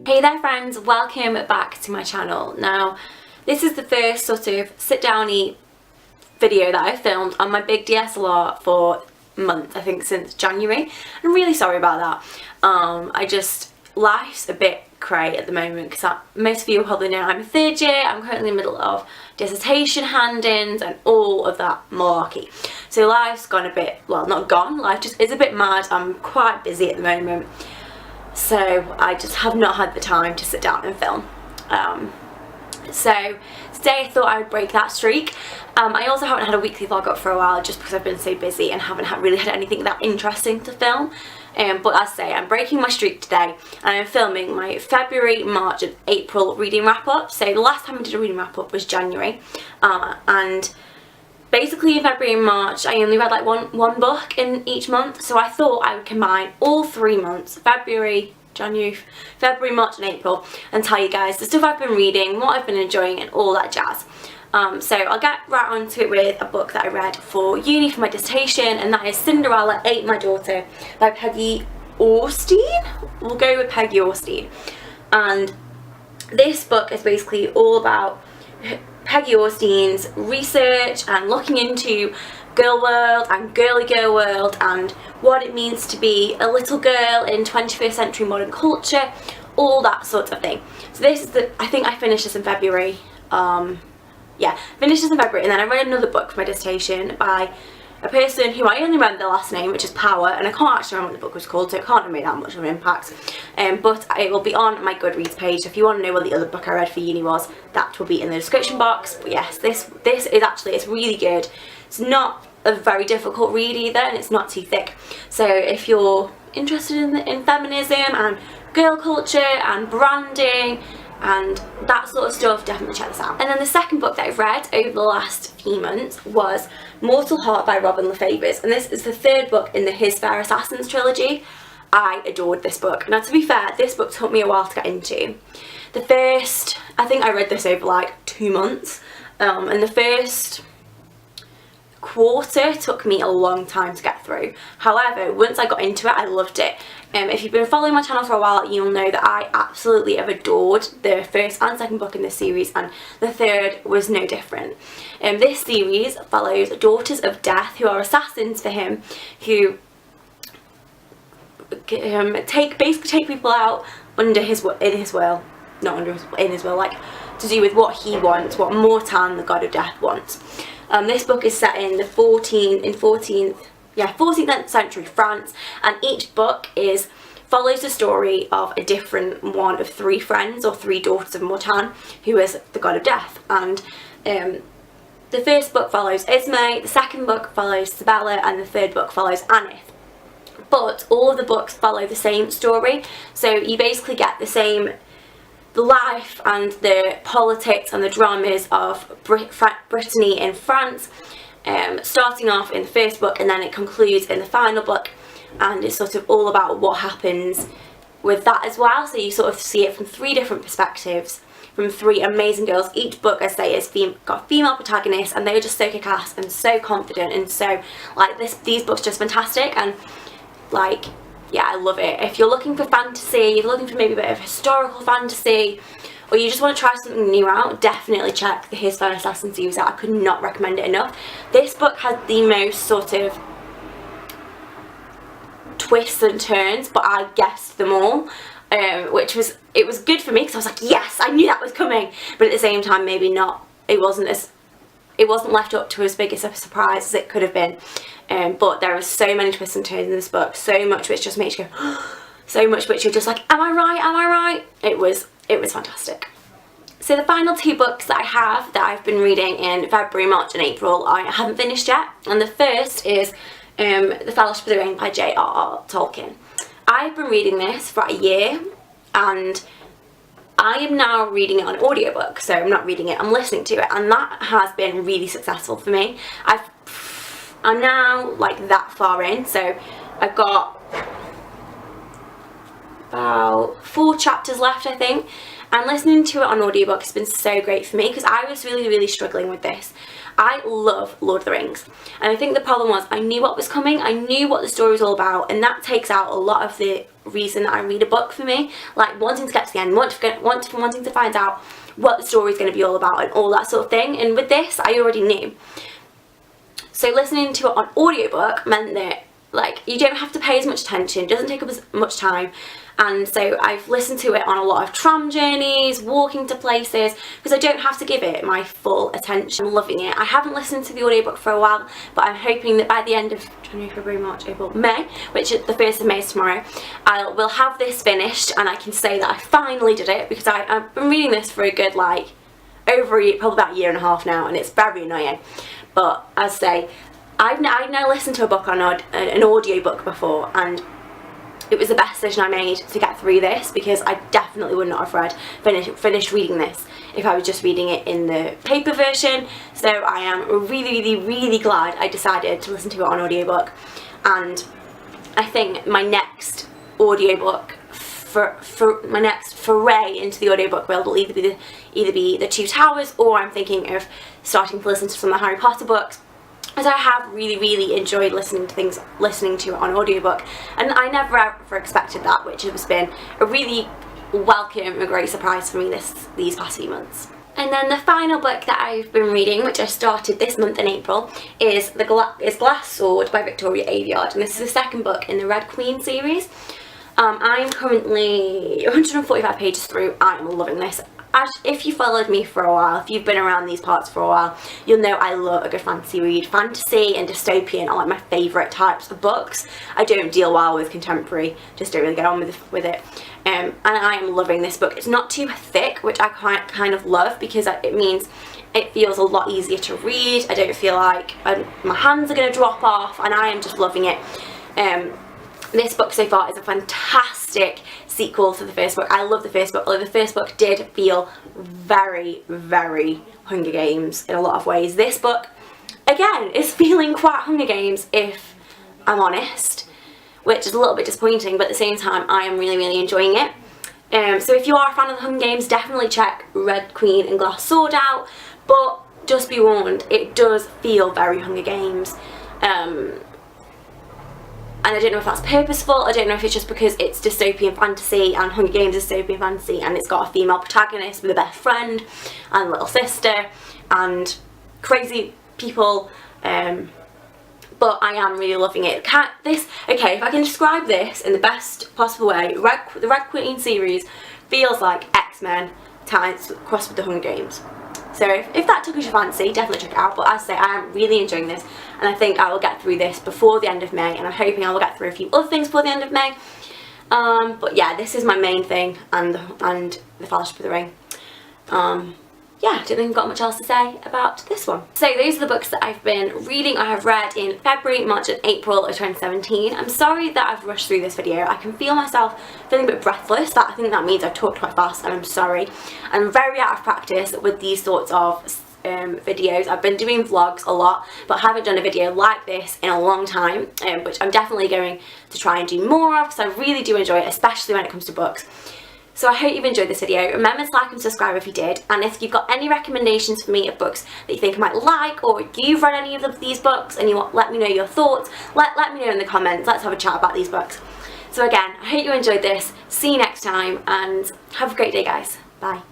Hey there friends, welcome back to my channel. Now this is the first sort of sit downy video that I filmed on my big DSLR for months, I think since January. I'm really sorry about that. Life's a bit cray at the moment because most of you will probably know I'm a third year. I'm currently in the middle of dissertation hand-ins and all of that malarkey. So life's gone a bit, well, not gone, life just is a bit mad. I'm quite busy at the moment. So I just have not had the time to sit down and film. So today I thought I would break that streak. I also haven't had a weekly vlog up for a while just because I've been so busy and haven't really had anything that interesting to film. But as I say, I'm breaking my streak today and I'm filming my February, March and April reading wrap up. So the last time I did a reading wrap up was January. And basically in February and March I only read like one book in each month. So I thought I would combine all 3 months, February, March and April, and tell you guys the stuff I've been reading, what I've been enjoying and all that jazz. So I'll get right onto it with a book that I read for uni for my dissertation, and that is Cinderella Ate My Daughter by Peggy Austen. We'll go with Peggy Austen. And this book is basically all about Peggy Austen's research and looking into girl world and girly girl world and what it means to be a little girl in 21st century modern culture, all that sort of thing. So this is I think I finished this in February. Finished this in February, and then I read another book for my dissertation by a person who I only remember their last name, which is Power, and I can't actually remember what the book was called, so it can't have made that much of an impact. But it will be on my Goodreads page, so if you want to know what the other book I read for uni was, that will be in the description box. But yes, this is actually, it's really good. It's not a very difficult read either, and it's not too thick. So if you're interested in feminism and girl culture and branding and that sort of stuff, definitely check this out. And then the second book that I've read over the last few months was Mortal Heart by Robin Lefebvre, and this is the third book in the His Fair Assassins trilogy. I adored this book. Now to be fair, this book took me a while to get into. I think I read this over like 2 months, and the first quarter took me a long time to get through. However, once I got into it, I loved it. If you've been following my channel for a while, you'll know that I absolutely have adored the first and second book in this series, and the third was no different. This series follows daughters of death who are assassins for him, who basically take people out in his will, like to do with what he wants, what Mortan, the god of death, wants. This book is set in the 14th century France, and each book follows the story of a different one of 3 friends or 3 daughters of Mortan, who is the god of death. And the first book follows Ismay, the second book follows Sibella, and the third book follows Aneth. But all of the books follow the same story, so you basically get the life and the politics and the dramas of Brittany in France, starting off in the first book, and then it concludes in the final book, and it's sort of all about what happens with that as well. So you sort of see it from 3 different perspectives, from 3 amazing girls. Each book, I say, is got female protagonists, and they are just so kick-ass and so confident, and so like these books are just fantastic. And like, yeah, I love it. If you're looking for fantasy, you're looking for maybe a bit of historical fantasy, or you just want to try something new out, definitely check the His Fair Assassin series out. I could not recommend it enough. This book had the most sort of twists and turns, but I guessed them all, it was good for me because I was like, yes, I knew that was coming. But at the same time, maybe not. It wasn't left up to as big a surprise as it could have been. But there are so many twists and turns in this book, so much which just makes you go, so much which you're just like, am I right, am I right? It was fantastic. So the final 2 books that I have that I've been reading in February, March and April, I haven't finished yet, and the first is The Fellowship of the Ring by J.R.R. Tolkien. I've been reading this for a year, and I am now reading it on audiobook, so I'm not reading it, I'm listening to it, and that has been really successful for me. I'm now like that far in, so I've got about 4 chapters left, I think, and listening to it on audiobook has been so great for me because I was really struggling with this. I love Lord of the Rings, and I think the problem was I knew what was coming, I knew what the story was all about, and that takes out a lot of the reason that I read a book for me, like wanting to get to the end, wanting to find out what the story is going to be all about and all that sort of thing. And with this, I already knew. So listening to it on audiobook meant that like you don't have to pay as much attention, it doesn't take up as much time, and so I've listened to it on a lot of tram journeys, walking to places, because I don't have to give it my full attention. I'm loving it. I haven't listened to the audiobook for a while, but I'm hoping that by the end of January, February, March, April, May, which is the 1st of May is tomorrow, I will have this finished and I can say that I finally did it, because I've been reading this for a good like probably about a year and a half now, and it's very annoying. But as I say, I've now listened to a book on an audiobook before, and it was the best decision I made to get through this, because I definitely would not have finished reading this if I was just reading it in the paper version. So I am really glad I decided to listen to it on audiobook, and I think my next audiobook for my next foray into the audiobook world will either be the Two Towers, or I'm thinking of starting to listen to some of the Harry Potter books, as I have really enjoyed listening to it on audiobook, and I never ever expected that, which has been a really welcome and great surprise for me these past few months. And then the final book that I've been reading, which I started this month in April, is Glass Sword by Victoria Aveyard, and this is the second book in the Red Queen series. I'm currently 145 pages through. I'm loving this. If you followed me for a while, if you've been around these parts for a while, you'll know I love a good fantasy read. Fantasy and dystopian are like my favourite types of books. I don't deal well with contemporary, just don't really get on with it. And I am loving this book. It's not too thick, which I kind of love, because it means it feels a lot easier to read. I don't feel like my hands are going to drop off, and I am just loving it. This book so far is a fantastic sequel to the first book. I love the first book, although the first book did feel very Hunger Games in a lot of ways. This book, again, is feeling quite Hunger Games, if I'm honest, which is a little bit disappointing, but at the same time I am really enjoying it. So if you are a fan of the Hunger Games, definitely check Red Queen and Glass Sword out, but just be warned, it does feel very Hunger Games. And I don't know if that's purposeful, I don't know if it's just because it's dystopian fantasy and Hunger Games is dystopian fantasy, and it's got a female protagonist with a best friend and a little sister and crazy people, but I am really loving it. Okay, if I can describe this in the best possible way, the Red Queen series feels like X-Men crossed with the Hunger Games. So if that took your fancy, definitely check it out. But as I say, I am really enjoying this, and I think I will get through this before the end of May, and I'm hoping I will get through a few other things before the end of May. But yeah, this is my main thing, and the Fellowship of the Ring. Yeah, I don't think I've got much else to say about this one. So those are the books that I've been reading. I have read in February, March and April of 2017. I'm sorry that I've rushed through this video. I can feel myself feeling a bit breathless. I think that means I've talked quite fast, and I'm sorry. I'm very out of practice with these sorts of videos. I've been doing vlogs a lot, but haven't done a video like this in a long time, which I'm definitely going to try and do more of, because I really do enjoy it, especially when it comes to books. So I hope you've enjoyed this video. Remember to like and subscribe if you did, and if you've got any recommendations for me of books that you think I might like, or you've read any of these books and you want, let me know your thoughts, let me know in the comments. Let's have a chat about these books. So again, I hope you enjoyed this. See you next time, and have a great day, guys. Bye.